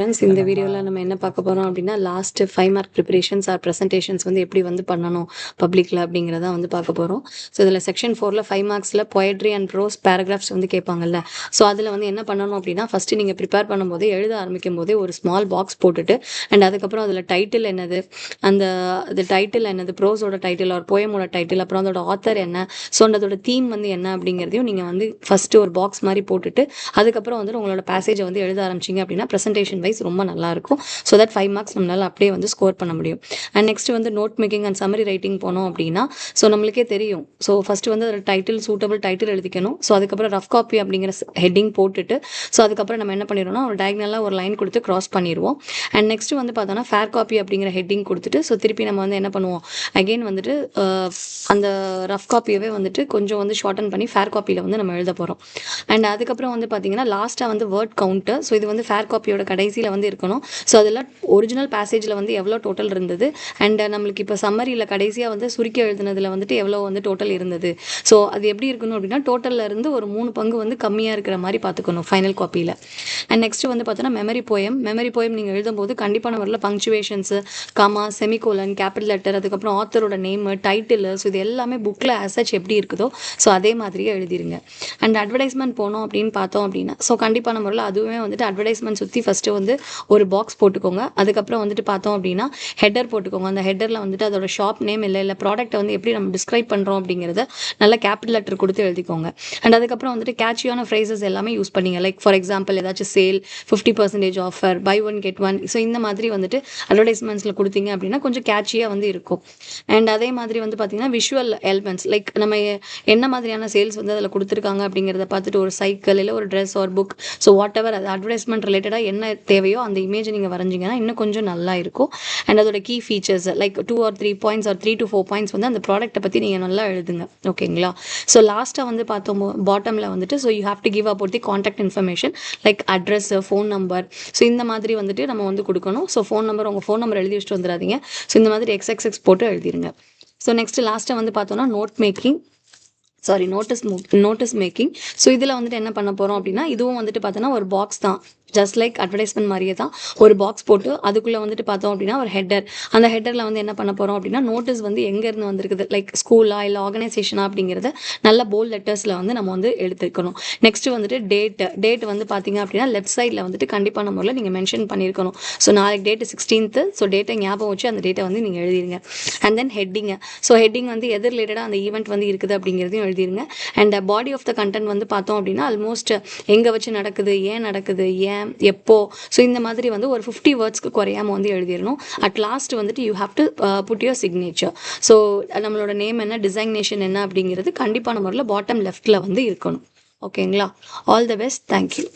Friends, இந்த வீடியோவில் நம்ம என்ன பார்க்க போகிறோம் அப்படின்னா last 5 mark preparations or presentations வந்து எப்படி வந்து பண்ணணும் பப்ளிக்கில் அப்படிங்கிறத வந்து பார்க்க போகிறோம். ஸோ இதில் செக்ஷன் 4ல் 5 மார்க்ஸில் பொயட்ரி அண்ட் ப்ரோஸ் பேராகிராஃப்ஸ் வந்து கேட்பாங்கல்ல. ஸோ அதில் வந்து என்ன பண்ணணும் அப்படின்னா ஃபஸ்ட்டு நீங்கள் ப்ரிப்பேர் பண்ணும்போது எழுத ஆரம்பிக்கும் போதே ஒரு ஸ்மால் பாக்ஸ் போட்டுட்டு அண்ட் அதுக்கப்புறம் அதில் டைட்டில் என்னது, அது டைட்டில் என்னது, ப்ரோஸோட டைட்டில் ஒரு போயமோட டைட்டில், அப்புறம் அதோட ஆத்தர் என்ன, ஸோ அதோட தீம் வந்து என்ன அப்படிங்கிறதையும் நீங்கள் வந்து ஃபஸ்ட்டு ஒரு பாக்ஸ் மாதிரி போட்டுட்டு அதுக்கப்புறம் வந்து உங்களோட பேசேஜை வந்து எழுத ஆரம்பிச்சிங்க அப்படின்னா ப்ரெசன்டேஷன் ரொம்ப நல்லா இருக்கும். ஸோ தட் 5 மார்க்ஸ் நம்மளால் அப்படியே வந்து ஸ்கோர் பண்ண முடியும். அண்ட் நெக்ஸ்ட் வந்து note making and summary writing போனோம் அப்படின்னா ஸோ நம்மளுக்கே தெரியும். ஸோ ஃபஸ்ட்டு வந்து அதில் டைட்டில் சூட்டபிள் டைட்டில் எழுதிக்கணும். ஸோ அதுக்கப்புறம் ரஃப் காப்பி அப்படிங்கிற ஹெட்டிங் போட்டுட்டு ஸோ அதுக்கப்புறம் நம்ம என்ன பண்ணிடுவோம்னா ஒரு டயக்னலாக ஒரு லைன் கொடுத்து கிராஸ் பண்ணிடுவோம். அண்ட் நெக்ஸ்ட் வந்து பார்த்தோன்னா ஃபேர் காப்பி அப்படிங்கிற ஹெட்டிங் கொடுத்துட்டு ஸோ திருப்பி நம்ம வந்து என்ன பண்ணுவோம், அகெயின் வந்துட்டு அந்த ரஃப் காப்பியவே வந்துட்டு கொஞ்சம் வந்து ஷார்டன் பண்ணி ஃபேர் காப்பியில் வந்து நம்ம எழுத போகிறோம். அண்ட் அதுக்கப்புறம் வந்து பார்த்தீங்கன்னா லாஸ்ட்டாக வந்து வேர்ட் கவுண்ட்டு. ஸோ இது வந்து ஃபேர் காப்பியோட கடைசியில் வந்து இருக்கணும். ஸோ அதில் ஒரிஜினல் பேசேஜில் வந்து எவ்வளோ டோட்டல் இருந்தது அண்ட் நம்மளுக்கு இப்போ சம்மரியில் கடைசியாக வந்து சுருக்கி எழுதுனதில் வந்துட்டு எவ்வளோ வந்து டோட்டல் இருந்தது. ஸோ அது எப்படி இருக்கணும் அப்படின்னா டோட்டலில் இருந்து ஒரு 3 பங்கு வந்து கம்மியாக இருக்கிற மாதிரி பார்த்துக்கணும் ஃபைனல் காப்பியில். அண்ட் நெக்ஸ்ட் வந்து பார்த்தோன்னா மெமரி போயம் நீங்கள் எழுதும்போது கண்டிப்பான முறையில் பங்க்சுவேஷன்ஸு, காமா, செமிகோலன், கேபிட்டல் லெட்டர், அதுக்கப்புறம் ஆத்தரோட நேமு, டைட்டில், ஸோ இது எல்லாமே புக்கில் ஆசச் எப்படி இருக்குதோ ஸோ அதே மாதிரியே எழுதிருங்க. அண்ட் அட்வர்டைஸ்மெண்ட் போனோம் அப்படின்னு பார்த்தோம் அப்படின்னா ஸோ கண்டிப்பான முறையில் அதுவுமே வந்துட்டு அட்வர்டைஸ்மெண்ட் சுற்றி ஃபஸ்ட்டு வந்து ஒரு பாக்ஸ் போட்டுக்கோங்க. அதுக்கப்புறம் வந்துட்டு பார்த்தோம் அப்படின்னா ஹெட்டர் போட்டுக்கோங்க. அந்த ஹெட்டரில் வந்துட்டு அதோட ஷாப் நேம் இல்லை ப்ராடக்ட்டை வந்து எப்படி நம்ம டிஸ்கிரைப் பண்ணுறோம் அப்படிங்கிறத நல்ல கேபிட்டல் லெட்டர் கொடுத்து எழுதிக்கோங்க. அண்ட் அதுக்கப்புறம் வந்துட்டு கேட்சியான ஃப்ரேசஸ் எல்லாமே யூஸ் பண்ணிங்க. லைக் ஃபார் எக்ஸாம்பிள் ஏதாச்சும் sale, 50% offer, buy one get one, so இந்த மாதிரி வந்துட்டு அட்வர்டைஸ்மெண்ட்ஸில் கொடுத்தீங்க அப்படின்னா கொஞ்சம் கேட்சியாக வந்து இருக்கும். அண்ட் அதே மாதிரி வந்து பார்த்தீங்கன்னா விஷுவல் எலிமெண்ட்ஸ் லைக் நம்ம என்ன மாதிரியான சேல்ஸ் வந்து அதில் கொடுத்துருக்காங்க அப்படிங்கிறத பார்த்துட்டு ஒரு சைக்கிள் இல்லை ஒரு ட்ரெஸ் ஒரு புக், ஸோ வாட் எவர் அது அட்வர்டைஸ்மெண்ட் ரிலேட்டடாக என்ன தேவையோ அந்த இமேஜை நீங்கள் வரைஞ்சிங்கன்னா இன்னும் கொஞ்சம் நல்லா இருக்கும். அண்ட் அதோட key features like 2 or 3 points or 3 to 4 points வந்து அந்த ப்ராடக்ட்டை பற்றி நீங்கள் நல்லா எழுதுங்க. ஓகேங்களா? ஸோ லாஸ்ட்டாக வந்து பார்த்தோம் பாட்டமில் வந்துட்டு so you have to give about the contact information like address, phone number, so இந்த மாதிரி வந்துட்டு நம்ம வந்து கொடுக்கணும். ஸோ உங்கள் ஃபோன் நம்பர் எழுதி வச்சுட்டு வந்துடாதீங்க. ஸோ இந்த மாதிரி XXX போட்டு எழுதிருங்க. ஸோ நெக்ஸ்ட் லாஸ்ட்டாக வந்து பார்த்தோன்னா நோட்டீஸ் மேக்கிங். ஸோ இதில் வந்துட்டு என்ன பண்ண போகிறோம் அப்படின்னா இதுவும் வந்துட்டு பார்த்தோன்னா ஒரு பாக்ஸ் தான், ஜஸ்ட் லைக் அட்வர்டைஸ்மெண்ட் மாதிரியே தான். ஒரு பாக்ஸ் போட்டு அதுக்குள்ளே வந்துட்டு பார்த்தோம் அப்படின்னா ஒரு ஹெட்டர், அந்த ஹெட்டரில் வந்து என்ன பண்ண போகிறோம் அப்படின்னா நோட்டீஸ் வந்து எங்கேருந்து வந்திருக்குது லைக் ஸ்கூலா இல்லை ஆர்கனைசேஷனா அப்படிங்கிறத நல்ல போல்ட் லெட்டர்ஸில் வந்து நம்ம வந்து எடுத்துக்கணும். நெக்ஸ்ட்டு வந்துட்டு டேட் வந்து பார்த்தீங்க அப்படின்னா லெஃப்ட் சைடில் வந்துட்டு கண்டிப்பான முறையில் நீங்கள் மென்ஷன் பண்ணியிருக்கணும். ஸோ நாளைக்கு டேட்டு 16th, ஸோ டேட்டை ஞாபகம் வச்சு அந்த டேட்டை வந்து நீங்கள் எழுதிருங்க. அண்ட் தென் ஹெட்டிங் வந்து எது ரிலேட்டடாக அந்த ஈவெண்ட் வந்து இருக்குது அப்படிங்கிறதையும் எழுதிருங்க. And body of the content வந்து பார்த்தோம் அப்படின்னா ஆல்மோஸ்ட் எங்கே வச்சு நடக்குது, ஏன் நடக்குது, எப்போ, ஸோ இந்த மாதிரி வந்து ஒரு 50 வேர்ட்ஸ்க்கு குறையாமல் வந்து எழுதிடணும். அட் லாஸ்ட் வந்துட்டு you have to put your signature. So நம்மளோட நேம் என்ன, டிசைக்னேஷன் என்ன அப்படிங்கிறது கண்டிப்பான முறையில் பாட்டம் லெஃப்டில் வந்து இருக்கணும். ஓகேங்களா? All the best. தேங்க்யூ.